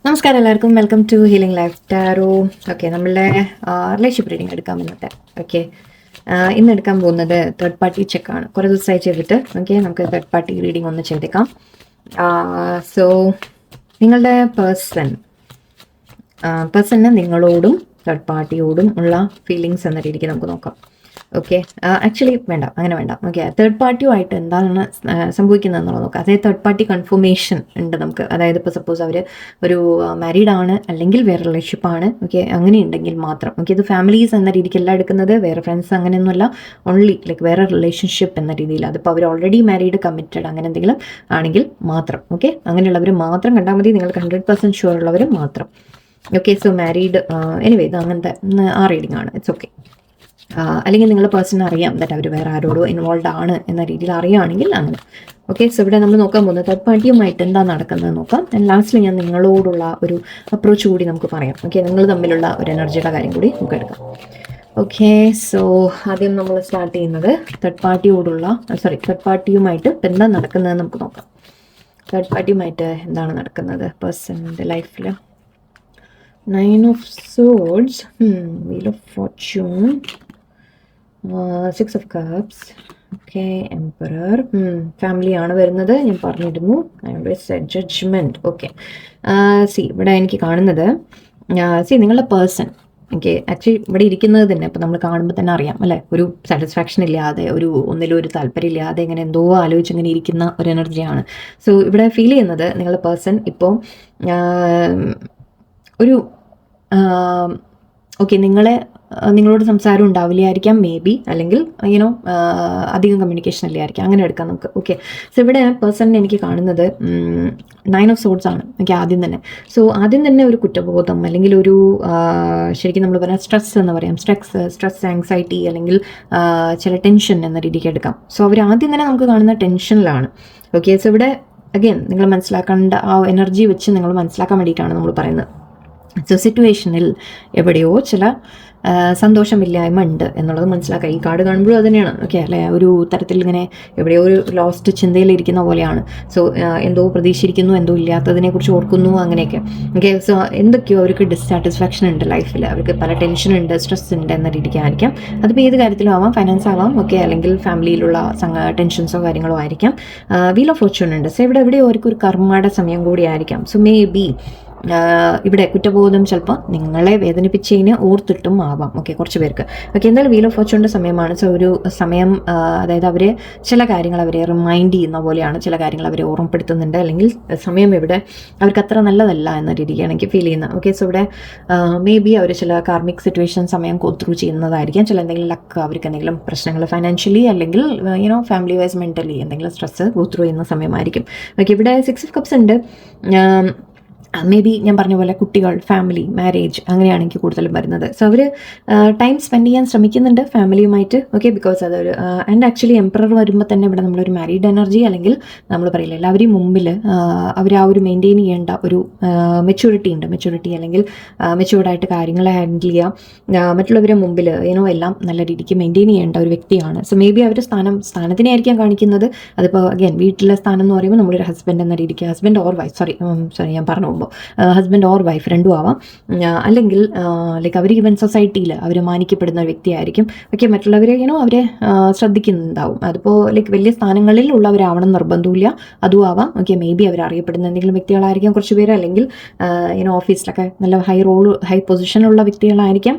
നമസ്കാരം എല്ലാവർക്കും, welcome to healing life tarot. Okay, നമ്മളുടെ റിലേഷൻഷിപ്പ് റീഡിങ് എടുക്കാം ഇന്നത്തെ. ഓക്കെ, ഇന്ന് എടുക്കാൻ പോകുന്നത് തേർഡ് പാർട്ടി ചെക്കാണ്. കുറേ ദിവസമായി ചെയ്തിട്ട്. ഓക്കെ, നമുക്ക് തേർഡ് പാർട്ടി റീഡിംഗ് ഒന്ന് ചെയ്തേക്കാം. സോ നിങ്ങളുടെ പേഴ്സണ് നിങ്ങളോടും തേർഡ് പാർട്ടിയോടും ഉള്ള ഫീലിങ്സ് എന്ന രീതിക്ക് നമുക്ക് നോക്കാം. ഓക്കെ, ആക്ച്വലി വേണ്ട, അങ്ങനെ വേണ്ട. ഓക്കെ, തേർഡ് പാർട്ടിയുമായിട്ട് എന്താണ് സംഭവിക്കുന്നത് എന്നുള്ളത് നോക്കാം. അതായത് തേർഡ് പാർട്ടി കൺഫർമേഷൻ ഉണ്ട് നമുക്ക്. അതായത് ഇപ്പോൾ സപ്പോസ് അവർ ഒരു മാരീഡ് ആണ്, അല്ലെങ്കിൽ വേറെ റിലേഷൻഷിപ്പാണ്. ഓക്കെ, അങ്ങനെ ഉണ്ടെങ്കിൽ മാത്രം. ഓക്കെ, ഇത് ഫാമിലീസ് എന്ന രീതിക്കല്ല എടുക്കുന്നത്, വേറെ ഫ്രണ്ട്സ് അങ്ങനെയൊന്നുമല്ല. ഓൺലി ലൈക്ക് വേറെ റിലേഷൻഷിപ്പ് എന്ന രീതിയിൽ. അതിപ്പോൾ അവർ ഓൾറെഡി മാരീഡ്, കമ്മിറ്റഡ് അങ്ങനെ എന്തെങ്കിലും ആണെങ്കിൽ മാത്രം. ഓക്കെ, അങ്ങനെയുള്ളവർ മാത്രം കണ്ടാൽ മതി. നിങ്ങൾക്ക് 100% ഷുവർ ഉള്ളവർ മാത്രം. ഓക്കെ, സോ മാരീഡ് എനിവേ ഇത് അങ്ങനത്തെ ആ റീഡിംഗ് ആണ്. It's okay. അല്ലെങ്കിൽ നിങ്ങളുടെ പേഴ്സൺ അറിയാം ദാറ്റ് അവർ വേറെ ആരോടോ ഇൻവോൾവ് ആണ് എന്ന രീതിയിൽ അറിയുകയാണെങ്കിൽ അങ്ങനെ. ഓക്കെ, സോ ഇവിടെ നമ്മൾ നോക്കാൻ പോകുന്നത് തേർഡ് പാർട്ടിയുമായിട്ട് എന്താ നടക്കുന്നത് നോക്കാം. ലാസ്റ്റിൽ ഞാൻ നിങ്ങളോടുള്ള ഒരു അപ്രോച്ച് കൂടി നമുക്ക് പറയാം. ഓക്കെ, നിങ്ങൾ തമ്മിലുള്ള ഒരു എനർജിയുടെ കാര്യം കൂടി നമുക്ക് എടുക്കാം. ഓക്കെ, സോ ആദ്യം നമ്മൾ സ്റ്റാർട്ട് ചെയ്യുന്നത് തേർഡ് പാർട്ടിയുമായിട്ട് എന്താ നടക്കുന്നതെന്ന് നമുക്ക് നോക്കാം. തേർഡ് പാർട്ടിയുമായിട്ട് എന്താണ് നടക്കുന്നത് പേഴ്സണിൻ്റെ ലൈഫിൽ? 9 of Swords, Wheel of Fortune, 6 of Cups, okay, emperor, family ആണ് വരുന്നത്. ഞാൻ പറഞ്ഞിരുന്നു, ജഡ്ജ്മെന്റ്. ഓക്കെ, ഇവിടെ എനിക്ക് കാണുന്നത് നിങ്ങളുടെ പേഴ്സൺ. ഓക്കെ, ആക്ച്വലി ഇവിടെ ഇരിക്കുന്നത് തന്നെ ഇപ്പം നമ്മൾ കാണുമ്പോൾ തന്നെ അറിയാം അല്ലേ, ഒരു സാറ്റിസ്ഫാക്ഷൻ ഇല്ലാതെ, ഒന്നിലും ഒരു താല്പര്യം ഇല്ലാതെ, ഇങ്ങനെ എന്തോ ആലോചിച്ച് ഇങ്ങനെ ഇരിക്കുന്ന ഒരു എനർജിയാണ്. സോ ഇവിടെ ഫീൽ ചെയ്യുന്നത് നിങ്ങളുടെ പേഴ്സൺ ഇപ്പോൾ ഒരു ഓക്കെ, നിങ്ങളോട് സംസാരം ഉണ്ടാവില്ലായിരിക്കാം മേ ബി, അല്ലെങ്കിൽ അധികം കമ്മ്യൂണിക്കേഷൻ ഇല്ലായിരിക്കാം, അങ്ങനെ എടുക്കാം നമുക്ക്. ഓക്കെ, സോ ഇവിടെ പേഴ്സണിനെ എനിക്ക് കാണുന്നത് 9 of Swords ആണ്. ഓക്കെ, ആദ്യം തന്നെ ആദ്യം തന്നെ ഒരു കുറ്റബോധം, അല്ലെങ്കിൽ ഒരു ശരിക്കും നമ്മൾ പറയാം സ്ട്രെസ് എന്ന് പറയാം. സ്ട്രെസ് ആങ്സൈറ്റി, അല്ലെങ്കിൽ ചില ടെൻഷൻ എന്ന രീതിക്ക് എടുക്കാം. സോ അവർ ആദ്യം തന്നെ നമുക്ക് കാണുന്ന ടെൻഷനിലാണ്. ഓക്കെ, സോ ഇവിടെ അഗെയിൻ നിങ്ങൾ മനസ്സിലാക്കേണ്ട ആ എനർജി വെച്ച് നിങ്ങൾ മനസ്സിലാക്കാൻ വേണ്ടിയിട്ടാണ് നമ്മൾ പറയുന്നത്. സോ സിറ്റുവേഷനിൽ എവിടെയോ ചില സന്തോഷമില്ലായ്മ ഉണ്ട് എന്നുള്ളത് മനസ്സിലാക്കുക. ഈ കാർഡ് കാണുമ്പോഴും അത് തന്നെയാണ്. ഓക്കെ അല്ലേ, ഒരു തരത്തിൽ ഇങ്ങനെ എവിടെയോ ഒരു ലോസ്റ്റ് ചിന്തയിലിരിക്കുന്ന പോലെയാണ്. സോ എന്തോ പ്രതീക്ഷിച്ചിരിക്കുന്നു, എന്തോ ഇല്ലാത്തതിനെക്കുറിച്ച് ഓർക്കുന്നു, അങ്ങനെയൊക്കെ. ഓക്കെ, സോ എന്തൊക്കെയോ അവർക്ക് ഡിസ്സാറ്റിസ്ഫാക്ഷൻ ഉണ്ട് ലൈഫിൽ, അവർക്ക് പല ടെൻഷൻ ഉണ്ട്, സ്ട്രെസ് ഉണ്ട് എന്ന രീതിക്കായിരിക്കാം. അതിപ്പോൾ ഏത് കാര്യത്തിലും ആവാം, ഫൈനാൻസ് ആവാം, ഓക്കെ, അല്ലെങ്കിൽ ഫാമിലിയിലുള്ള ടെൻഷൻസോ കാര്യങ്ങളോ ആയിരിക്കാം. വീൽ ഓഫ് ഫോർച്യൂൺ ഉണ്ട്. സോ ഇവിടെ എവിടെയോ അവർക്ക് ഒരു കർമ്മയുടെ സമയം കൂടി ആയിരിക്കാം. സോ മേ ബി ഇവിടെ കുറ്റബോധം ചിലപ്പോൾ നിങ്ങളെ വേദനിപ്പിച്ചതിന് ഓർത്തിട്ടും ആവാം. ഓക്കെ, കുറച്ച് പേർക്ക്. ഓക്കെ, എന്തായാലും വീൽ ഓഫ് ഫോർച്യൂണിൻ്റെ സമയമാണ്. സോ ഒരു സമയം, അതായത് അവർ ചില കാര്യങ്ങൾ അവരെ റിമൈൻഡ് ചെയ്യുന്ന പോലെയാണ്, ചില കാര്യങ്ങൾ അവരെ ഓർമ്മപ്പെടുത്തുന്നുണ്ട്, അല്ലെങ്കിൽ സമയം ഇവിടെ അവർക്ക് അത്ര നല്ലതല്ല എന്ന രീതിയാണ് എനിക്ക് ഫീൽ ചെയ്യുന്നത്. ഓക്കെ, സോ ഇവിടെ മേ ബി അവർ ചില കാർമിക് സിറ്റുവേഷൻ സമയം ഗോ ത്രൂ ചെയ്യുന്നതായിരിക്കാം. ചില എന്തെങ്കിലും ലക്ക്, അവർക്ക് എന്തെങ്കിലും പ്രശ്നങ്ങൾ ഫൈനാൻഷ്യലി, അല്ലെങ്കിൽ ഫാമിലി വൈസ് മെൻ്റലി എന്തെങ്കിലും സ്ട്രെസ് ഗോ ത്രൂ ചെയ്യുന്ന സമയമായിരിക്കും. ഓക്കെ, ഇവിടെ 6 of Cups ഉണ്ട്. മേ ബി ഞാൻ പറഞ്ഞ പോലെ കുട്ടികൾ, ഫാമിലി, മാരേജ് അങ്ങനെയാണ് എനിക്ക് കൂടുതലും വരുന്നത്. സോ അവർ ടൈം സ്പെൻഡ് ചെയ്യാൻ ശ്രമിക്കുന്നുണ്ട് ഫാമിലിയുമായിട്ട്. ഓക്കെ, ബിക്കോസ് അതൊരു ആൻഡ് ആക്ച്വലി എംപറർ വരുമ്പോൾ തന്നെ ഇവിടെ നമ്മളൊരു മാരീഡ് എനർജി, അല്ലെങ്കിൽ നമ്മൾ പറയില്ല എല്ലാവരെയും മുമ്പിൽ അവർ ആ ഒരു മെയിൻറ്റെയിൻ ചെയ്യേണ്ട ഒരു മെച്യൂരിറ്റി ഉണ്ട്. മെച്യൂരിറ്റി അല്ലെങ്കിൽ മെച്യൂർഡായിട്ട് കാര്യങ്ങളെ ഹാൻഡിൽ ചെയ്യാം, മറ്റുള്ളവരെ മുമ്പിൽ എല്ലാം നല്ല രീതിക്ക് മെയിൻറ്റെയിൻ ചെയ്യേണ്ട ഒരു വ്യക്തിയാണ്. സോ മേ ബി അവർ സ്ഥാനത്തിനായിരിക്കാം കാണിക്കുന്നത്. അതിപ്പോൾ അഗൈൻ വീട്ടിലെ സ്ഥാനം എന്ന് പറയുമ്പോൾ നമ്മളൊരു ഹസ്ബൻഡ് എന്ന രീതിക്ക്, ഹസ്ബൻഡ് ഓർ വൈഫ്, സോറി ഞാൻ പറഞ്ഞു പോകുമ്പോൾ ഹസ്ബൻഡ് ഓർ വൈഫ് രണ്ടും ആവാം. അല്ലെങ്കിൽ ലൈക്ക് അവർ ഈവൻ സൊസൈറ്റിയിൽ അവർ മാനിക്കപ്പെടുന്ന ഒരു വ്യക്തിയായിരിക്കും. ഓക്കെ, മറ്റുള്ളവരെ അവരെ ശ്രദ്ധിക്കുന്നുണ്ടാവും. അതിപ്പോൾ ലൈക്ക് വലിയ സ്ഥാനങ്ങളിൽ ഉള്ളവരാവണം നിർബന്ധമില്ല, അതും ആവാം. ഓക്കെ, മേ ബി അവർ അറിയപ്പെടുന്ന എന്തെങ്കിലും വ്യക്തികളായിരിക്കാം കുറച്ച് പേര്, അല്ലെങ്കിൽ ഓഫീസിലൊക്കെ നല്ല ഹൈ പൊസിഷനുള്ള വ്യക്തികളായിരിക്കാം,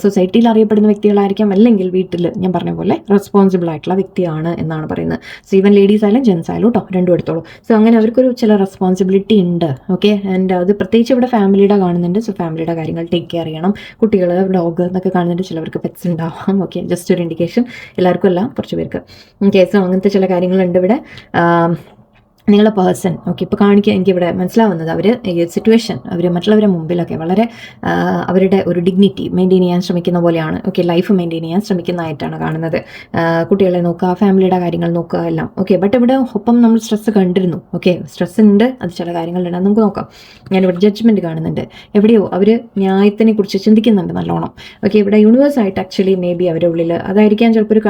സൊസൈറ്റിയിൽ അറിയപ്പെടുന്ന വ്യക്തികളായിരിക്കാം, അല്ലെങ്കിൽ വീട്ടിൽ ഞാൻ പറഞ്ഞ പോലെ റെസ്പോൺസിബിൾ ആയിട്ടുള്ള വ്യക്തിയാണ് എന്നാണ് പറയുന്നത്. സോ ഈവൻ ലേഡീസ് ആയാലും ജെൻസ് ആയാലും കേട്ടോ, രണ്ടും എടുത്തോളൂ. സോ അങ്ങനെ അവർക്കൊരു ചില റെസ്പോൺസിബിലിറ്റി ഉണ്ട്. ഓക്കെ, ആൻഡ് അത് പ്രത്യേകിച്ച് ഇവിടെ ഫാമിലിയുടെ കാണുന്നുണ്ട്. സോ ഫാമിലിയുടെ കാര്യങ്ങൾ ടേക്ക് കെയർ ചെയ്യണം. കുട്ടികൾ, ഡോഗ് എന്നൊക്കെ കാണുന്നുണ്ട്. ചിലവർക്ക് പെറ്റ്സ് ഉണ്ടാവാം. ഓക്കെ, ജസ്റ്റ് ഒരു ഇൻഡിക്കേഷൻ, എല്ലാവർക്കും അല്ല, കുറച്ച് പേർക്ക്. ഓക്കെ, സോ അങ്ങനത്തെ ചില കാര്യങ്ങളുണ്ട് ഇവിടെ. നിങ്ങളുടെ പേഴ്സൺ ഓക്കെ ഇപ്പോൾ എനിക്കിവിടെ മനസ്സിലാവുന്നത് അവർ ഈ സിറ്റുവേഷൻ അവർ മറ്റുള്ളവരുടെ മുമ്പിലൊക്കെ വളരെ അവരുടെ ഒരു ഡിഗ്നിറ്റി മെയിൻറ്റെയിൻ ചെയ്യാൻ ശ്രമിക്കുന്ന പോലെയാണ്. ഓക്കെ, ലൈഫ് മെയിൻറ്റെയിൻ ചെയ്യാൻ ശ്രമിക്കുന്നതായിട്ടാണ് കാണുന്നത്. കുട്ടികളെ നോക്കുക, ഫാമിലിയുടെ കാര്യങ്ങൾ നോക്കുക, എല്ലാം ഓക്കെ. ബട്ട് ഇവിടെ ഒപ്പം നമ്മൾ സ്ട്രെസ് കണ്ടിരുന്നു. ഓക്കെ, സ്ട്രെസ് ഉണ്ട്, അത് ചില കാര്യങ്ങളുണ്ട്, നമുക്ക് നോക്കാം. ഞാനിവിടെ ജഡ്ജ്മെൻറ്റ് കാണുന്നുണ്ട്. എവിടെയോ അവർ ന്യായത്തിനെ കുറിച്ച് ചിന്തിക്കുന്നുണ്ട് നല്ലോണം. ഓക്കെ, ഇവിടെ യൂണിവേഴ്സായിട്ട് ആക്ച്വലി മേ ബി അവരുടെ ഉള്ളിൽ അതായിരിക്കാം ചിലപ്പോൾ ഒരു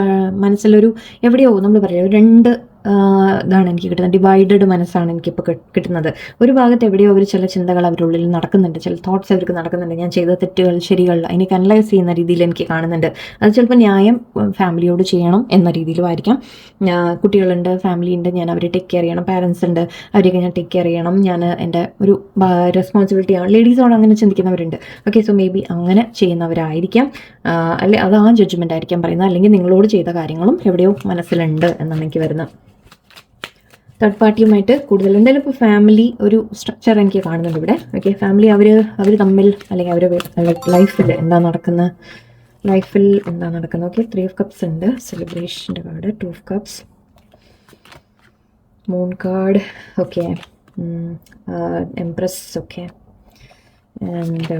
മനസ്സിലൊരു എവിടെയോ നമ്മൾ പറയാം രണ്ട് ഇതാണ് എനിക്ക് കിട്ടുന്നത്. ഡിവൈഡഡ് മനസ്സാണ് എനിക്കിപ്പോൾ കിട്ടുന്നത്. ഒരു ഭാഗത്ത് എവിടെയോ അവർ ചില ചിന്തകൾ അവരുടെ ഉള്ളിൽ നടക്കുന്നുണ്ട്, ചില തോട്ട്സ് അവർക്ക് നടക്കുന്നുണ്ട്. ഞാൻ ചെയ്ത തെറ്റുകൾ ശരികൾ എനിക്ക് അനലൈസ് ചെയ്യുന്ന രീതിയിൽ എനിക്ക് കാണുന്നുണ്ട്. അത് ചിലപ്പോൾ ന്യായം ഫാമിലിയോട് ചെയ്യണം എന്ന രീതിയിലും ആയിരിക്കാം. കുട്ടികളുണ്ട്, ഫാമിലി ഉണ്ട്, ഞാൻ അവരെ ടേക്ക് കെയർ ചെയ്യണം, പാരൻസ് ഉണ്ട്, അവരെയൊക്കെ ഞാൻ ടേക്ക് കെയർ ചെയ്യണം, ഞാൻ എൻ്റെ ഒരു റെസ്പോൺസിബിലിറ്റിയാണ്. ലേഡീസോട് അങ്ങനെ ചിന്തിക്കുന്നവരുണ്ട്. ഓക്കെ, സോ മേ ബി അങ്ങനെ ചെയ്യുന്നവരായിരിക്കാം. അല്ലെ അത് ആ ജഡ്ജ്മെൻ്റ് ആയിരിക്കാം പറയുന്നത്. അല്ലെങ്കിൽ നിങ്ങളോട് ചെയ്ത കാര്യങ്ങളും എവിടെയോ മനസ്സിലുണ്ട് എന്നാണ് എനിക്ക് വരുന്നത്. തേർഡ് പാർട്ടിയുമായിട്ട് കൂടുതൽ എന്തായാലും ഇപ്പോൾ ഫാമിലി ഒരു സ്ട്രക്ചർ എനിക്ക് കാണുന്നുണ്ട് ഇവിടെ. ഓക്കെ, ഫാമിലി അവർ തമ്മിൽ അല്ലെങ്കിൽ അവരുടെ ലൈഫിൽ എന്താ നടക്കുന്നത്, ഓക്കെ. 3 of Cups ഉണ്ട്, സെലിബ്രേഷൻ്റെ card, 2 of Cups, moon card, okay, empress, okay, and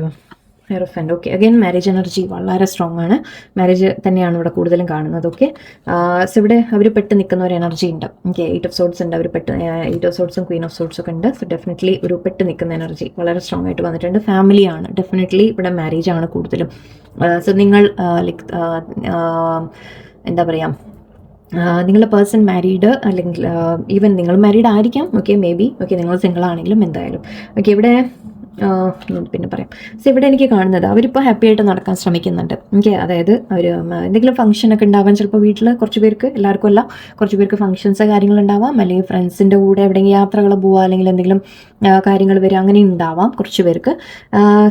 hierophant. Okay, again marriage energy വളരെ സ്ട്രോങ് ആണ്. മാരേജ് തന്നെയാണ് ഇവിടെ കൂടുതലും കാണുന്നത്. ഓക്കെ, സോ ഇവിടെ അവർ പെട്ട് നിൽക്കുന്ന ഒരു എനർജി ഉണ്ട്. ഓക്കെ, 8 of Swords ഉണ്ട്, അവർ 8 of Swords Queen of Swords ഒക്കെ ഉണ്ട്. സോ ഡെഫിനറ്റ്ലി ഒരു പെട്ട് നിൽക്കുന്ന എനർജി വളരെ സ്ട്രോങ് ആയിട്ട് വന്നിട്ടുണ്ട്. ഫാമിലിയാണ് ഡെഫിനറ്റ്ലി ഇവിടെ, മാരേജ് ആണ് കൂടുതലും. സോ നിങ്ങൾ ലൈക്ക് എന്താ പറയുക, നിങ്ങളുടെ പേഴ്സൺ മാരീഡ് അല്ലെങ്കിൽ ഈവൻ നിങ്ങൾ മാരീഡ് ആയിരിക്കാം. Okay, may be. ഓക്കെ, നിങ്ങൾ സിംഗിൾ ആണെങ്കിലും എന്തായാലും. ഓക്കെ, ഇവിടെ പിന്നെ പറയാം. സോ ഇവിടെ എനിക്ക് കാണുന്നത് അവരിപ്പോൾ ഹാപ്പി ആയിട്ട് നടക്കാൻ ശ്രമിക്കുന്നുണ്ട്. ഓക്കെ, അതായത് അവർ എന്തെങ്കിലും ഫംഗ്ഷനൊക്കെ ഉണ്ടാവാൻ ചിലപ്പോൾ വീട്ടിൽ കുറച്ച് പേർക്ക്, എല്ലാവർക്കും അല്ല, കുറച്ച് പേർക്ക് ഫംഗ്ഷൻസ് കാര്യങ്ങളുണ്ടാവാം, അല്ലെങ്കിൽ ഫ്രണ്ട്സിൻ്റെ കൂടെ എവിടെയെങ്കിലും യാത്രകൾ പോവുക, അല്ലെങ്കിൽ എന്തെങ്കിലും കാര്യങ്ങൾ വരിക, അങ്ങനെ ഉണ്ടാവാം കുറച്ച് പേർക്ക്.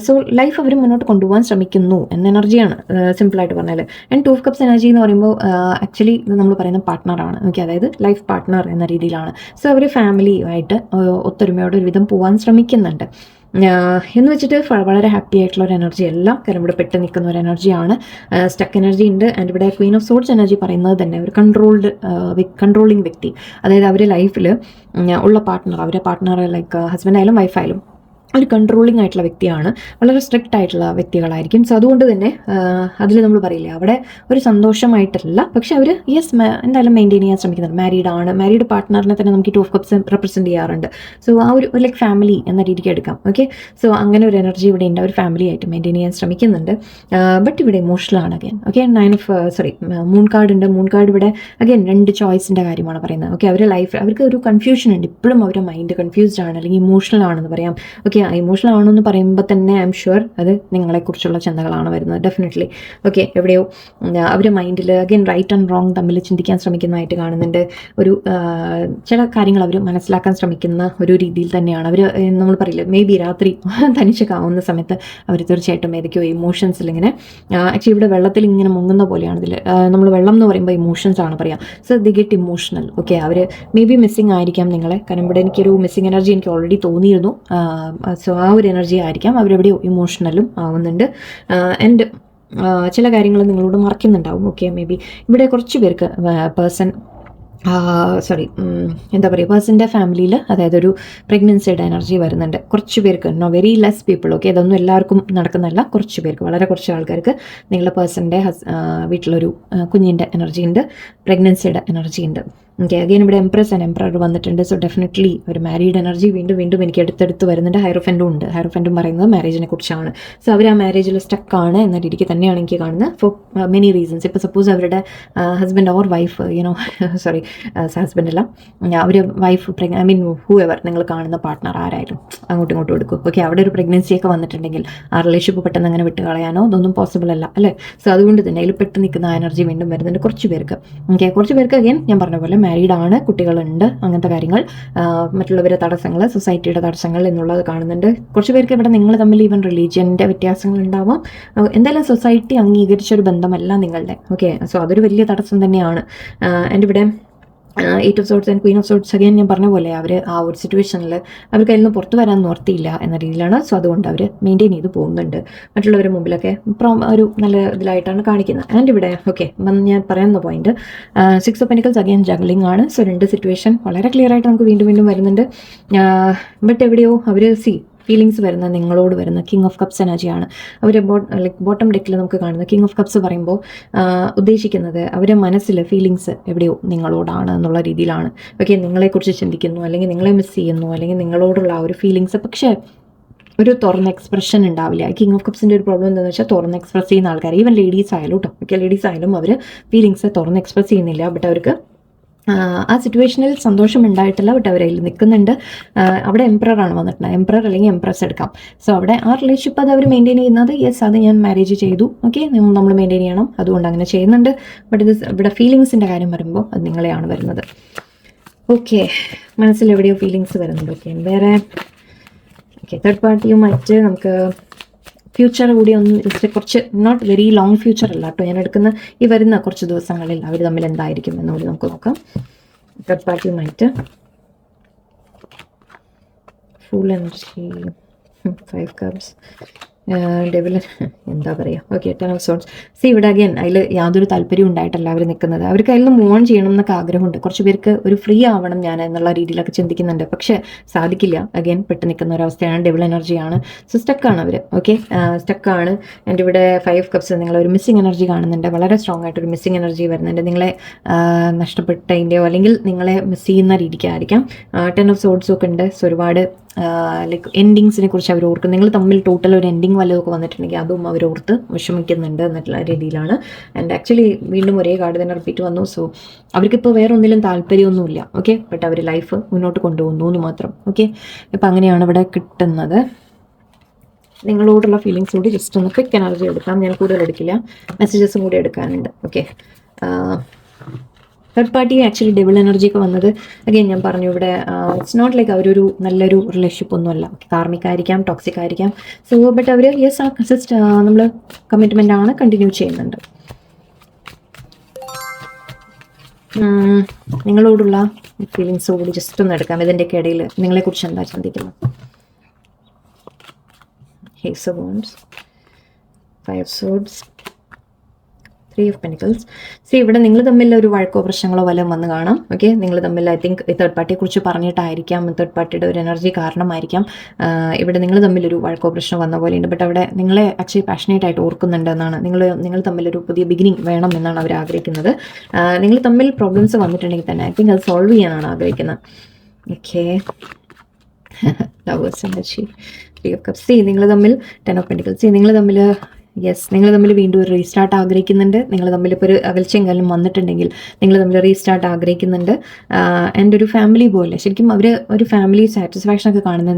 സോ ലൈഫ് അവർ മുന്നോട്ട് കൊണ്ടുപോകാൻ ശ്രമിക്കുന്നു എന്ന എനർജിയാണ് സിമ്പിളായിട്ട് പറഞ്ഞാൽ. ആൻഡ് 2 of Cups എനർജി എന്ന് പറയുമ്പോൾ ആക്ച്വലി ഇത് നമ്മൾ പറയുന്ന പാർട്ട്ണറാണ്. ഓക്കെ, അതായത് ലൈഫ് പാർട്ട്ണർ എന്ന രീതിയിലാണ്. സോ അവർ ഫാമിലിയുമായിട്ട് ഒത്തൊരുമയോടെ ഒരുവിധം പോകാൻ ശ്രമിക്കുന്നുണ്ട് എന്ന് വെച്ചിട്ട് വളരെ ഹാപ്പി ആയിട്ടുള്ള ഒരു എനർജി അല്ല. കാരണം ഇവിടെ പെട്ട് നിൽക്കുന്ന ഒരു എനർജിയാണ്, സ്റ്റക്ക് എനർജി ഉണ്ട്. ആൻഡ് ഇവിടെ Queen of Swords എനർജി പറയുന്നത് തന്നെ ഒരു കൺട്രോളിങ് വ്യക്തി, അതായത് അവരുടെ ലൈഫിൽ ഉള്ള പാർട്ട്ണർ, അവരുടെ പാർട്ട്ണർ ലൈക്ക് ഹസ്ബൻഡ് ആയാലും വൈഫായാലും ഒരു കൺട്രോളിങ് ആയിട്ടുള്ള വ്യക്തിയാണ്, വളരെ സ്ട്രിക്റ്റ് ആയിട്ടുള്ള വ്യക്തികളായിരിക്കും. സോ അതുകൊണ്ട് തന്നെ അതിൽ നമ്മൾ പറയില്ലേ, അവിടെ ഒരു സന്തോഷമായിട്ടല്ല, പക്ഷെ അവർ എന്തായാലും മെയിൻറ്റെയിൻ ചെയ്യാൻ ശ്രമിക്കുന്നുണ്ട്. മാരീഡ് പാർട്ട്ണറിനെ തന്നെ നമുക്ക് 2 of Cups റെപ്രസെൻറ്റ് ചെയ്യാറുണ്ട്. സോ ആ ഒരു ലൈക്ക് ഫാമിലി എന്ന രീതിക്ക് എടുക്കാം. ഓക്കെ, സോ അങ്ങനെ ഒരു എനർജി ഇവിടെ ഉണ്ട്, അവർ ഫാമിലി ആയിട്ട് മെയിൻറ്റെയിൻ ചെയ്യാൻ ശ്രമിക്കുന്നുണ്ട്. ബട്ട് ഇവിടെ ഇമോഷണലാണ് അഗൈൻ. ഓക്കെ, മൂൺ കാർഡ് ഉണ്ട്. മൂൺ കാർഡ് ഇവിടെ അഗൈൻ 2 ചോയ്സിൻ്റെ കാര്യമാണ് പറയുന്നത്. ഓക്കെ, അവരുടെ ലൈഫ് അവർക്ക് ഒരു കൺഫ്യൂഷൻ ഉണ്ട്, ഇപ്പോഴും അവരുടെ മൈൻഡ് കൺഫ്യൂസ്ഡ് ആണ്, അല്ലെങ്കിൽ ഇമോഷണൽ ആണെന്ന് പറയാം. ഓക്കെ, ഇമോഷണൽ ആണെന്ന് പറയുമ്പോൾ തന്നെ ഐ എം ഷുവർ അത് നിങ്ങളെക്കുറിച്ചുള്ള ചിന്തകളാണ് വരുന്നത് ഡെഫിനറ്റ്ലി. ഓക്കെ, എവിടെയോ അവരുടെ മൈൻഡിൽ അഗൈൻ റൈറ്റ് ആൻഡ് റോങ് തമ്മിൽ ചിന്തിക്കാൻ ശ്രമിക്കുന്നതായിട്ട് കാണുന്നുണ്ട്. ഒരു ചില കാര്യങ്ങൾ അവർ മനസ്സിലാക്കാൻ ശ്രമിക്കുന്ന ഒരു രീതിയിൽ തന്നെയാണ് അവർ. നമ്മൾ പറയില്ല, മേ ബി രാത്രി തനിച്ചൊക്കെ സമയത്ത് അവർ തീർച്ചയായിട്ടും ഏതൊക്കെയോ ഇമോഷൻസിൽ ഇങ്ങനെ ആക്ച്വലി ഇവിടെ വെള്ളത്തിൽ ഇങ്ങനെ മുങ്ങുന്ന പോലെയാണ് ഇതിൽ. നമ്മൾ വെള്ളം എന്ന് പറയുമ്പോൾ ഇമോഷൻസ് ആണ് പറയാം. So they get emotional. Okay, അവർ മേ ബി മിസ്സിങ് ആയിരിക്കാം നിങ്ങളെ. കാരണം ഇവിടെ എനിക്കൊരു മിസ്സിങ് എനർജി എനിക്ക് ഓൾറെഡി തോന്നിയിരുന്നു. സോ ആ ഒരു എനർജി ആയിരിക്കാം, അവരെവിടെയോ ഇമോഷണലും ആവുന്നുണ്ട്. ആൻഡ് ചില കാര്യങ്ങൾ നിങ്ങളോട് മറക്കുന്നുണ്ടാവും. ഓക്കെ, മേ ബി ഇവിടെ കുറച്ച് പേർക്ക് എന്താ പറയുക, പേഴ്സൻ്റെ ഫാമിലിയിൽ അതായത് ഒരു പ്രഗ്നൻസിയുടെ എനർജി വരുന്നുണ്ട് കുറച്ച് പേർക്ക്. Very less people. ഓക്കെ, അതൊന്നും എല്ലാവർക്കും നടക്കുന്നതല്ല, കുറച്ച് പേർക്ക്, വളരെ കുറച്ച് ആൾക്കാർക്ക് നിങ്ങളുടെ പേഴ്സൻ്റെ വീട്ടിലൊരു കുഞ്ഞിൻ്റെ എനർജി ഉണ്ട്, പ്രഗ്നൻസിയുടെ എനർജി ഉണ്ട്. ഓക്കെ, അഗൈൻ ഇവിടെ എംപ്രസ് ആൻഡ് എംപറർ വന്നിട്ടുണ്ട്. സോ ഡെഫിനറ്റ്ലി ഒരു മാരീഡ് എനർജി വീണ്ടും എനിക്ക് അടുത്തടുത്ത് വരുന്നുണ്ട്. ഹൈറോഫൻറ്റും ഉണ്ട്. ഹൈറോഫൻറ്റും പറയുന്നത് മാരേജിനെ കുറിച്ചാണ്. സോ അവർ ആ മാരേജിൽ സ്റ്റക്കാണ് എന്ന രീതിക്ക് തന്നെയാണ് എനിക്ക് കാണുന്നത്, ഫോർ മെനി റീസൺസ്. ഇപ്പോൾ സപ്പോസ് അവരുടെ ഹസ്ബൻഡ് ഓർ വൈഫ് ഹസ്ബൻഡ് അല്ല, അവർ വൈഫ് ഹൂ എവർ നിങ്ങൾ കാണുന്ന പാർട്ട്ണർ ആരായാലും അങ്ങോട്ടും ഇങ്ങോട്ടും എടുക്കും. ഓക്കെ, അവിടെ ഒരു പ്രഗ്നൻസിയൊക്കെ വന്നിട്ടുണ്ടെങ്കിൽ ആ റിലേഷൻഷിപ്പ് പെട്ടെന്ന് അങ്ങനെ വിട്ട് കളയാനോ ഇതൊന്നും പോസിബിൾ അല്ല അല്ലേ. സോ അതുകൊണ്ട് തന്നെ അതിൽ പെട്ട് നിൽക്കുന്ന ആ എനർജി വീണ്ടും വരുന്നുണ്ട് കുറച്ച് പേർക്ക്. ഓക്കെ, കുറച്ച് പേർക്ക് അഗൈൻ ഞാൻ പറഞ്ഞ പോലെ മാരീഡ് ആണ്, കുട്ടികളുണ്ട്, അങ്ങനത്തെ കാര്യങ്ങൾ, മറ്റുള്ളവരുടെ തടസ്സങ്ങൾ, സൊസൈറ്റിയുടെ തടസ്സങ്ങൾ എന്നുള്ളത് കാണുന്നുണ്ട്. കുറച്ച് പേർക്ക് ഇവിടെ നിങ്ങൾ തമ്മിൽ ഈവൻ റിലീജിയൻ്റെ വ്യത്യാസങ്ങൾ ഉണ്ടാവാം. എന്തായാലും സൊസൈറ്റി അംഗീകരിച്ചൊരു ബന്ധമല്ല നിങ്ങളുടെ. ഓക്കെ, സോ അതൊരു വലിയ തടസ്സം തന്നെയാണ്. ആൻഡ് ഇവിടെ 8 of Swords and Queen of Swords again ഞാൻ പറഞ്ഞ പോലെ അവർ ആ ഒരു സിറ്റുവേഷനിൽ അവർക്ക് അതിൽ നിന്ന് പുറത്തു വരാൻ നിർത്തിയില്ല എന്ന രീതിയിലാണ്. സോ അതുകൊണ്ട് അവർ മെയിൻറ്റെയിൻ ചെയ്ത് പോകുന്നുണ്ട്, മറ്റുള്ളവരുടെ മുമ്പിലൊക്കെ ഒരു നല്ല ഇതിലായിട്ടാണ് കാണിക്കുന്നത്. ആൻഡ് ഇവിടെ ഓക്കെ ഞാൻ പറയുന്ന point 6 of Pentacles again juggling ആണ്. സോ 2 സിറ്റുവേഷൻ വളരെ ക്ലിയർ ആയിട്ട് നമുക്ക് വീണ്ടും വരുന്നുണ്ട്. ബട്ട് എവിടെയോ അവർ ഫീലിങ്സ് വരുന്ന നിങ്ങളോട് വരുന്ന കിങ് ഓഫ് കപ്സ് എനർജിയാണ്. അവർ ബോട്ടം ഡെക്കിൽ നമുക്ക് കാണുന്ന കിങ് ഓഫ് കപ്സ് പറയുമ്പോൾ ഉദ്ദേശിക്കുന്നത് അവരുടെ മനസ്സിൽ ഫീലിങ്സ് എവിടെയോ നിങ്ങളോടാണ് എന്നുള്ള രീതിയിലാണ്. ഓക്കെ, നിങ്ങളെക്കുറിച്ച് ചിന്തിക്കുന്നു, അല്ലെങ്കിൽ നിങ്ങളെ മിസ് ചെയ്യുന്നു, അല്ലെങ്കിൽ നിങ്ങളോടുള്ള ആ ഒരു ഫീലിങ്സ്, പക്ഷേ ഒരു തുറന്ന എക്സ്പ്രഷൻ ഉണ്ടാവില്ല. കിങ് ഓഫ് കപ്സിൻ്റെ ഒരു പ്രോബ്ലം എന്താണെന്ന് വെച്ചാൽ തുറന്ന് എക്സ്പ്രസ് ചെയ്യുന്ന ആൾക്കാർ, ഈവൻ ലേഡീസ് ആയാലും കേട്ടോ, ഓക്കെ ലേഡീസ് ആയാലും അവർ ഫീലിങ്സ് തുറന്ന് എക്സ്പ്രസ് ചെയ്യുന്നില്ല. ബട്ട് അവർക്ക് ആ സിറ്റുവേഷനിൽ സന്തോഷം ഉണ്ടായിട്ടില്ല, ബട്ട് അവർ അതിൽ നിൽക്കുന്നുണ്ട്. അവിടെ എംപ്രറാണ് വന്നിട്ടുള്ളത്, എംപ്രർ അല്ലെങ്കിൽ എംപ്രസ് എടുക്കാം. സോ അവിടെ ആ റിലേഷൻഷിപ്പ് അത് അവർ മെയിൻറ്റെയിൻ ചെയ്യുന്നത്, യെസ് അത് ഞാൻ മാരേജ് ചെയ്തു, ഓക്കെ നമ്മൾ മെയിൻറ്റെയിൻ ചെയ്യണം, അതുകൊണ്ട് അങ്ങനെ ചെയ്യുന്നുണ്ട്. ബട്ട് ഇത് ഇവിടെ ഫീലിങ്സിൻ്റെ കാര്യം പറയുമ്പോൾ അത് നിങ്ങളെയാണ് വരുന്നത്. ഓക്കെ, മനസ്സിൽ എവിടെയോ ഫീലിങ്സ് വരുന്നുണ്ട്. ഓക്കെ, വേറെ ഓക്കെ തേർഡ് പാർട്ടിയുമായിട്ട് നമുക്ക് ഫ്യൂച്ചർ കൂടി ഒന്ന് ജസ്റ്റ് കുറച്ച്, നോട്ട് വെരി ലോങ് ഫ്യൂച്ചർ അല്ല കേട്ടോ ഞാൻ എടുക്കുന്ന, ഈ വരുന്ന കുറച്ച് ദിവസങ്ങളിൽ അവർ തമ്മിൽ എന്തായിരിക്കും എന്നുകൂടി നമുക്ക് നോക്കാം. തേർഡ് പാർട്ടിയുമായിട്ട് ഫുൾ എനർജി, 5 കപ്സ്, ഡെവിൽ എന്താ പറയുക. Okay, 10 of swords. സി ഇവിടെ അഗൈൻ അതിൽ യാതൊരു താല്പര്യം ഉണ്ടായിട്ടല്ല അവർ നിൽക്കുന്നത്. അവർക്ക് അതിൽ നിന്ന് മൂവ് ഓൺ ചെയ്യണം എന്നൊക്കെ ആഗ്രഹമുണ്ട്. കുറച്ച് പേർക്ക് ഒരു ഫ്രീ ആവണം ഞാൻ എന്നുള്ള രീതിയിലൊക്കെ ചിന്തിക്കുന്നുണ്ട്, പക്ഷേ സാധിക്കില്ല. അഗൈൻ പെട്ട് നിൽക്കുന്ന ഒരവസ്ഥയാണ്, ഡെവിൾ എനർജിയാണ്. സോ സ്റ്റക്കാണ് അവർ. ഓക്കെ, സ്റ്റക്കാണ്. എൻ്റെ ഇവിടെ 5 കപ്സ്, നിങ്ങളൊരു മിസ്സിങ് എനർജി കാണുന്നുണ്ട്, വളരെ സ്ട്രോങ് ആയിട്ടൊരു മിസ്സിങ് എനർജി വരുന്നുണ്ട്. നിങ്ങളെ നഷ്ടപ്പെട്ടതിൻ്റെയോ അല്ലെങ്കിൽ നിങ്ങളെ മിസ് ചെയ്യുന്ന രീതിക്കായിരിക്കാം. 10 ഓഫ് സോർഡ്സും ഒക്കെ ഉണ്ട്. സോ ഒരുപാട് ലൈക്ക് എൻഡിങ്സിനെ കുറിച്ച് അവർ ഓർക്കും. നിങ്ങൾ തമ്മിൽ ടോട്ടൽ ഒരു എൻഡിങ് വല്ലതൊക്കെ വന്നിട്ടുണ്ടെങ്കിൽ അതും അവരോർത്ത് വിഷമിക്കുന്നുണ്ട് എന്നുള്ള രീതിയിലാണ്. ആൻഡ് ആക്ച്വലി വീണ്ടും ഒരേ കാർഡ് തന്നെ റിപ്പീറ്റ് വന്നു. സോ അവർക്കിപ്പോൾ വേറെ ഒന്നിലും താല്പര്യമൊന്നുമില്ല. ഓക്കെ, ബട്ട് അവർ ലൈഫ് മുന്നോട്ട് കൊണ്ടുപോകുന്നു എന്ന് മാത്രം. ഓക്കെ, ഇപ്പം അങ്ങനെയാണ് ഇവിടെ കിട്ടുന്നത്. നിങ്ങളോടുള്ള ഫീലിങ്സ് കൂടി ജസ്റ്റ് ഒന്ന് ക്വിക്ക് എനർജി എടുക്കാം. ഞാൻ കൂടുതൽ എടുക്കില്ല, മെസ്സേജസും കൂടി എടുക്കാനുണ്ട്. Okay, third party actually double energy ഒക്കെ വന്നത് അഗൈൻ ഞാൻ പറഞ്ഞു ഇവിടെ ഇറ്റ്സ് നോട്ട് ലൈക്ക് അവരൊരു നല്ലൊരു റിലേഷൻഷിപ്പ് ഒന്നുമല്ല. കാർമിക് ആയിരിക്കാം, ടോക്സിക് ആയിരിക്കാം. സോ ബട്ട് അവർ യെസ് ആ ജസ്റ്റ് നമ്മൾ കമ്മിറ്റ്മെൻ്റ് ആണ്, കണ്ടിന്യൂ ചെയ്യുന്നുണ്ട്. നിങ്ങളോടുള്ള ഫീലിങ്സ് കൂടി ജസ്റ്റ് ഒന്ന് എടുക്കാം. ഇതിൻ്റെയൊക്കെ ഇടയിൽ നിങ്ങളെക്കുറിച്ച് എന്താ ചിന്തിക്കുന്നത്? Ace of Wands, 5 of Swords, 3 of Pentacles. C ഇവിടെ നിങ്ങൾ തമ്മിൽ ഒരു വഴക്കോ പ്രശ്നങ്ങളോ വല്ലതും വന്ന് കാണാം. ഓക്കെ, നിങ്ങൾ തമ്മിൽ ഐ തിങ്ക് തേർഡ് പാർട്ടിയെ കുറിച്ച് പറഞ്ഞിട്ടായിരിക്കാം, തേർഡ് പാർട്ടിയുടെ ഒരു എനർജി കാരണമായിരിക്കാം ഇവിടെ നിങ്ങൾ തമ്മിലൊരു വഴക്കോ പ്രശ്നം വന്ന പോലെയുണ്ട്. ബട്ട് അവിടെ നിങ്ങളെ ആക്ച്വലി പാഷനേറ്റ് ആയിട്ട് ഓർക്കുന്നുണ്ട് എന്നാണ്. നിങ്ങൾ തമ്മിലൊരു പുതിയ ബിഗിനിങ് വേണം എന്നാണ് അവർ ആഗ്രഹിക്കുന്നത്. നിങ്ങൾ തമ്മിൽ പ്രോബ്ലംസ് വന്നിട്ടുണ്ടെങ്കിൽ തന്നെ ഐ തിങ്ക് അത് സോൾവ് ചെയ്യാനാണ് ആഗ്രഹിക്കുന്നത്. Okay, lovers energy, 3 of Cups. C നിങ്ങൾ തമ്മിൽ 10 of Pentacles. സി നിങ്ങൾ തമ്മിൽ യെസ് നിങ്ങൾ തമ്മിൽ വീണ്ടും ഒരു റീസ്റ്റാർട്ട് ആഗ്രഹിക്കുന്നുണ്ട്. നിങ്ങൾ തമ്മിൽ ഇപ്പോൾ ഒരു അകൽച്ചെങ്കിലും വന്നിട്ടുണ്ടെങ്കിൽ നിങ്ങൾ തമ്മിൽ റീസ്റ്റാർട്ട് ആഗ്രഹിക്കുന്നുണ്ട്. ആൻഡ് ഒരു ഫാമിലി പോലെ ശരിക്കും അവർ ഒരു ഫാമിലി സാറ്റിസ്ഫാക്ഷൻ ഒക്കെ കാണുന്നത്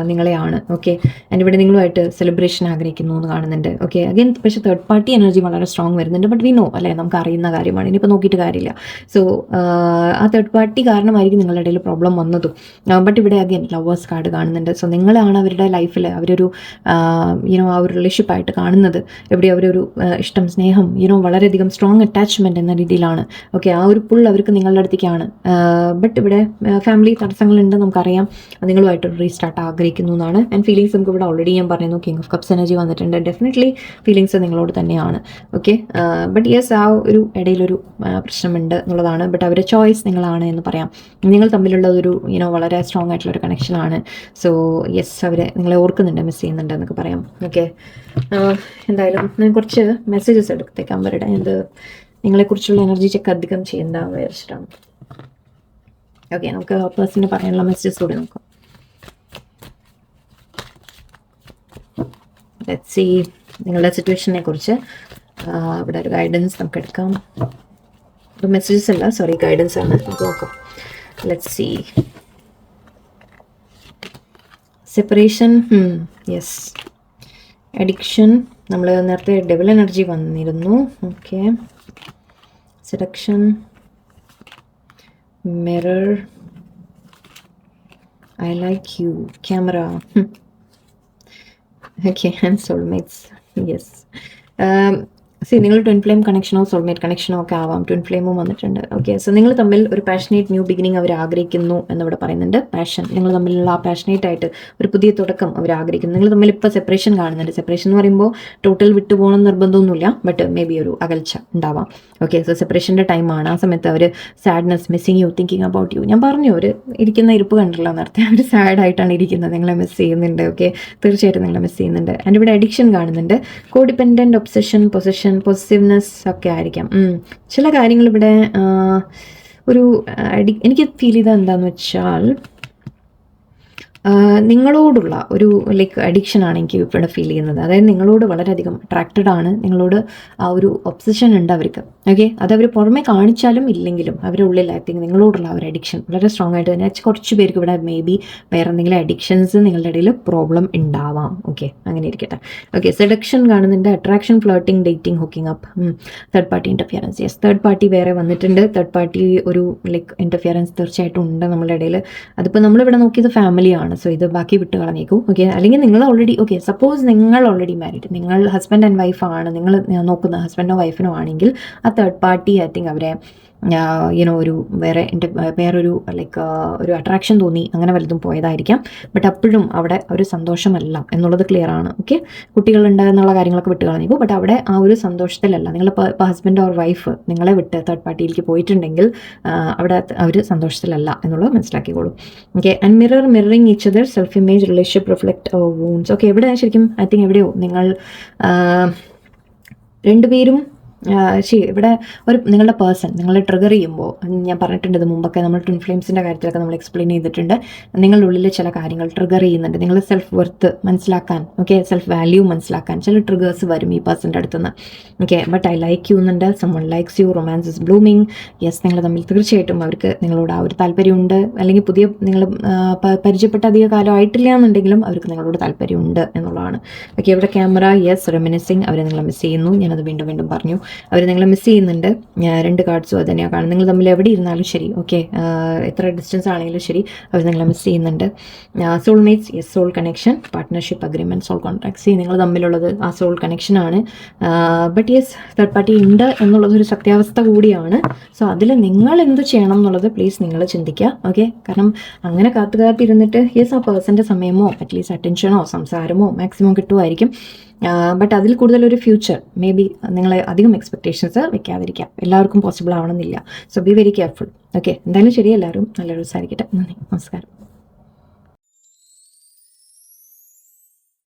നിങ്ങളെയാണ്. ഓക്കെ, ആൻഡ് ഇവിടെ നിങ്ങളുമായിട്ട് സെലിബ്രേഷൻ ആഗ്രഹിക്കുന്നു എന്ന് കാണുന്നുണ്ട്. ഓക്കെ, അഗൈൻ പക്ഷേ തേർഡ് പാർട്ടി എനർജി വളരെ സ്ട്രോങ് വരുന്നുണ്ട്. ബട്ട് വി നോ അല്ലേ, നമുക്ക് അറിയുന്ന കാര്യമാണ്, ഇനിയിപ്പോൾ നോക്കിയിട്ട് കാര്യമില്ല. സോ ആ തേർഡ് പാർട്ടി കാരണമായിരിക്കും നിങ്ങളുടെ ഇടയിൽ പ്രോബ്ലം വന്നതും. ബട്ട് ഇവിടെ അഗൈൻ ലവേഴ്സ് കാർഡ് കാണുന്നുണ്ട്. സോ നിങ്ങളാണ് അവരുടെ ലൈഫിൽ അവരൊരു ആ ഒരു റിലേഷൻഷിപ്പായിട്ട് കാണുന്നത്. എവിടെ അവരൊരു ഇഷ്ടം, സ്നേഹം, വളരെയധികം സ്ട്രോങ് അറ്റാച്ച്മെൻറ്റ് എന്ന രീതിയിലാണ്. ഓക്കെ, ആ ഒരു പുൾ അവർക്ക് നിങ്ങളുടെ അടുത്തേക്കാണ്. ബട്ട് ഇവിടെ ഫാമിലി തടസ്സങ്ങളുണ്ട്, നമുക്കറിയാം. നിങ്ങളുമായിട്ടൊരു റീസ്റ്റാർട്ട് ആഗ്രഹിക്കുന്നു എന്നാണ്. ആൻഡ് ഫീലിങ്സ് നമുക്ക് ഇവിടെ ഓൾറെഡി ഞാൻ പറയുന്നു, കിങ് ഓഫ് കപ്സ് എനർജി വന്നിട്ടുണ്ട്. ഡെഫിനറ്റ്ലി ഫീലിങ്സ് നിങ്ങളോട് തന്നെയാണ്. ഓക്കെ, ബട്ട് യെസ് ആ ഒരു ഇടയിലൊരു പ്രശ്നമുണ്ട് എന്നുള്ളതാണ്. ബട്ട് അവരുടെ ചോയ്സ് നിങ്ങളാണ് എന്ന് പറയാം. നിങ്ങൾ തമ്മിലുള്ള ഒരു വളരെ സ്ട്രോങ് ആയിട്ടുള്ളൊരു കണക്ഷനാണ്. സോ യെസ് അവരെ നിങ്ങളെ ഓർക്കുന്നുണ്ട്, മിസ് ചെയ്യുന്നുണ്ട് എന്നൊക്കെ പറയാം. ഓക്കെ, എന്തായാലും ഞാൻ കുറച്ച് മെസ്സേജസ് എടുത്തേക്കാം അവരുടെ. ഇത് നിങ്ങളെക്കുറിച്ചുള്ള എനർജി ചെക്ക് അധികം ചെയ്യേണ്ടതെന്ന് വിചാരിച്ചിട്ടാണ്. ഓക്കെ, നമുക്ക് പേഴ്സണിന് പറയാനുള്ള മെസ്സേജസ് കൂടി നോക്കാം. ലെറ്റ്സ് സീ നിങ്ങളുടെ സിറ്റുവേഷനെ കുറിച്ച് ഇവിടെ ഒരു ഗൈഡൻസ് നമുക്ക് എടുക്കാം. മെസ്സേജസ് അല്ല, സോറി, ഗൈഡൻസ് ആണ്. നമുക്ക് നോക്കാം. Let's see separation, yes, addiction, നമ്മൾ നേരത്തെ ഡബിൾ എനർജി വന്നിരുന്നു. Okay, seduction, mirror, I like you, camera. Okay, and soulmates. Yes, see നിങ്ങൾ ട്വിൻ ഫ്ലെയിം കണക്ഷനോ സോൾമേറ്റ് കണക്ഷനോ ഒക്കെ ആവാം. ട്വിൻ ഫ്ലെയിമും വന്നിട്ടുണ്ട്. ഓക്കെ, സോ നിങ്ങൾ തമ്മിൽ ഒരു പാഷനേറ്റ് ന്യൂ ബിഗിനിങ് അവർ ആഗ്രഹിക്കുന്നു എന്നിവിടെ പറയുന്നുണ്ട്. പാഷൻ, നിങ്ങൾ തമ്മിലുള്ള ആ പാഷനേറ്റ് ആയിട്ട് ഒരു പുതിയ തുടക്കം അവർ ആഗ്രഹിക്കുന്നു. നിങ്ങൾ തമ്മിൽ ഇപ്പോൾ സെപ്പറേഷൻ കാണുന്നുണ്ട്. സെപ്പറേഷൻ എന്ന് പറയുമ്പോൾ ടോട്ടൽ വിട്ടുപോകണം നിർബന്ധമൊന്നുമില്ല, ബട്ട് മേ ബി ഒരു അകൽച്ച ഉണ്ടാവാം. ഓക്കെ, സോ സെപ്പറേഷൻ്റെ ടൈമാണ്. ആ സമയത്ത് അവർ sadness, missing you, thinking about you. ഞാൻ പറഞ്ഞു അവർ ഇരിക്കുന്ന ഇരിപ്പ് കണ്ടല്ലോ നേരത്തെ, അവർ സാഡായിട്ടാണ് ഇരിക്കുന്നത്. നിങ്ങളെ മിസ് ചെയ്യുന്നുണ്ട്. ഓക്കെ, തീർച്ചയായിട്ടും നിങ്ങളെ മിസ് ചെയ്യുന്നുണ്ട്. ആൻഡ് ഇവിടെ അഡിക്ഷൻ കാണുന്നുണ്ട്. കോഡിപെൻഡൻറ്റ്, ഒബ്സഷൻ, പൊസഷൻ, പോസിറ്റീവ്നെസ് ഒക്കെ ആയിരിക്കാം. ചില കാര്യങ്ങൾ ഇവിടെ ഒരു എനിക്ക് ഫീൽ ചെയ്തത് എന്താണെന്ന് വെച്ചാൽ നിങ്ങളോടുള്ള ഒരു ലൈക്ക് അഡിക്ഷനാണ് എനിക്ക് ഇവിടെ ഫീൽ ചെയ്യുന്നത്. അതായത് നിങ്ങളോട് വളരെയധികം അട്രാക്റ്റഡ് ആണ്, നിങ്ങളോട് ആ ഒരു ഒബ്സഷൻ ഉണ്ട് അവർക്ക്. ഓക്കെ, അതവർ പുറമെ കാണിച്ചാലും ഇല്ലെങ്കിലും അവരുടെ ഉള്ളിൽ ഐ തിങ്ക് നിങ്ങളോടുള്ള ആ ഒരു അഡിക്ഷൻ വളരെ സ്ട്രോങ് ആയിട്ട് തന്നെ. കുറച്ച് പേർക്ക് ഇവിടെ മേ ബി വേറെ എന്തെങ്കിലും അഡിക്ഷൻസ് നിങ്ങളുടെ ഇടയിൽ പ്രോബ്ലം ഉണ്ടാവാം. ഓക്കെ, അങ്ങനെ ഇരിക്കട്ടെ. ഓക്കെ, സെഡക്ഷൻ കാണുന്നുണ്ട്, attraction, flirting, dating, hooking up, third party interference. Yes, third party വേറെ വന്നിട്ടുണ്ട്. തേർഡ് പാർട്ടി ഒരു ലൈക്ക് ഇൻ്റർഫിയറൻസ് തീർച്ചയായിട്ടും ഉണ്ട് നമ്മുടെ ഇടയിൽ. അതിപ്പോൾ നമ്മളിവിടെ നോക്കിയത് ഫാമിലിയാണ്, സോ ഇത് ബാക്കി വിട്ട് കളഞ്ഞേക്കും. ഓക്കെ, അല്ലെങ്കിൽ നിങ്ങൾ ഓൾറെഡി ഓക്കെ, സപ്പോസ് നിങ്ങൾ ഓൾറെഡി മാരീഡ്, നിങ്ങൾ ഹസ്ബൻഡ് ആൻഡ് വൈഫാണ്, നിങ്ങൾ നോക്കുന്ന ഹസ്ബൻഡോ വൈഫിനോ ആണെങ്കിൽ ആ തേർഡ് പാർട്ടി ഐ തിങ്ക് അവരെ ഒരു വേറൊരു ലൈക്ക് ഒരു അട്രാക്ഷൻ തോന്നി അങ്ങനെ വലുതും പോയതായിരിക്കാം. ബട്ട് അപ്പോഴും അവിടെ ഒരു സന്തോഷമല്ല എന്നുള്ളത് ക്ലിയർ ആണ്. ഓക്കെ, കുട്ടികളുണ്ട് എന്നുള്ള കാര്യങ്ങളൊക്കെ വിട്ട് കളഞ്ഞേക്കും. ബട്ട് അവിടെ ആ ഒരു സന്തോഷത്തിലല്ല. നിങ്ങൾ ഇപ്പോൾ ഹസ്ബൻഡ് ഓർ വൈഫ് നിങ്ങളെ വിട്ട് തേർഡ് പാർട്ടിയിലേക്ക് പോയിട്ടുണ്ടെങ്കിൽ അവിടെ അവർ സന്തോഷത്തിലല്ല എന്നുള്ളത് മനസ്സിലാക്കിക്കോളൂ. Okay, and mirroring each other, self image, relationship, reflect wounds. Okay, എവിടെ ശരിക്കും ഐ തിങ്ക് എവിടെയോ നിങ്ങൾ രണ്ടുപേരും ഇവിടെ നിങ്ങളുടെ പേഴ്സൺ നിങ്ങളെ ട്രിഗർ ചെയ്യുമ്പോൾ, ഞാൻ പറഞ്ഞിട്ടുണ്ട് ഇത് മുമ്പൊക്കെ, നമ്മൾ ട്വിൻ ഫ്ലെയിംസിൻ്റെ കാര്യത്തിലൊക്കെ നമ്മൾ എക്സ്പ്ലെയിൻ ചെയ്തിട്ടുണ്ട്. നിങ്ങളുടെ ഉള്ളിൽ ചില കാര്യങ്ങൾ ട്രിഗർ ചെയ്യുന്നുണ്ട്. നിങ്ങൾ സെൽഫ് വർത്ത് മനസ്സിലാക്കാൻ, ഓക്കെ, സെൽഫ് വാല്യൂ മനസ്സിലാക്കാൻ ചില ട്രിഗേഴ്സ് വരും ഈ പേഴ്സൻ്റെ അടുത്തുനിന്ന്. Okay, but I like you എന്നുണ്ട്, someone likes you, romance is blooming. Yes, നിങ്ങൾ തമ്മിൽ തീർച്ചയായിട്ടും അവർക്ക് നിങ്ങളോട് ആ ഒരു താല്പര്യമുണ്ട്. അല്ലെങ്കിൽ പുതിയ നിങ്ങൾ പരിചയപ്പെട്ട അധിക കാലം ആയിട്ടില്ല എന്നുണ്ടെങ്കിലും അവർക്ക് നിങ്ങളോട് താല്പര്യമുണ്ട് എന്നുള്ളതാണ്. ഓക്കെ, ഇവിടെ ക്യാമറ, യെസ്, റെമിനിസിങ്, അവരെ നിങ്ങളെ മിസ് ചെയ്യുന്നു. ഞാനത് വീണ്ടും വീണ്ടും പറഞ്ഞു, അവർ നിങ്ങളെ മിസ് ചെയ്യുന്നുണ്ട്. രണ്ട് കാർഡ്സും അത് തന്നെയാണ് കാണുന്നത്. നിങ്ങൾ തമ്മിൽ എവിടെ ഇരുന്നാലും ശരി, ഓക്കെ, എത്ര ഡിസ്റ്റൻസ് ആണെങ്കിലും ശരി, അവർ നിങ്ങളെ മിസ് ചെയ്യുന്നുണ്ട്. Soulmates, yes, soul connection, partnership agreement, soul contracts, നിങ്ങൾ തമ്മിലുള്ളത് ആ സോൾ കണക്ഷനാണ്. ബട്ട് യെസ്, തേർഡ് പാർട്ടി ഉണ്ട് എന്നുള്ളതൊരു സത്യാവസ്ഥ കൂടിയാണ്. സോ അതിൽ നിങ്ങൾ എന്ത് ചെയ്യണം എന്നുള്ളത് പ്ലീസ് നിങ്ങൾ ചിന്തിക്കുക. ഓക്കെ, കാരണം അങ്ങനെ കാത്തിരുന്നിട്ട് യെസ് ആ പേഴ്സൻ്റെ സമയമോ അറ്റ്ലീസ്റ്റ് അറ്റൻഷനോ സംസാരമോ മാക്സിമം കിട്ടുമായിരിക്കും. ബട്ട് അതിൽ കൂടുതലൊരു ഫ്യൂച്ചർ മേ ബി നിങ്ങളെ അധികം എക്സ്പെക്ടേഷൻസ് വെക്കാതിരിക്കാം. എല്ലാവർക്കും പോസിബിൾ ആവണമെന്നില്ല. So be very careful. Okay, എന്തായാലും ശരി, എല്ലാവരും നല്ലൊരു ദിവസമായിരിക്കട്ടെ. നന്ദി, നമസ്കാരം.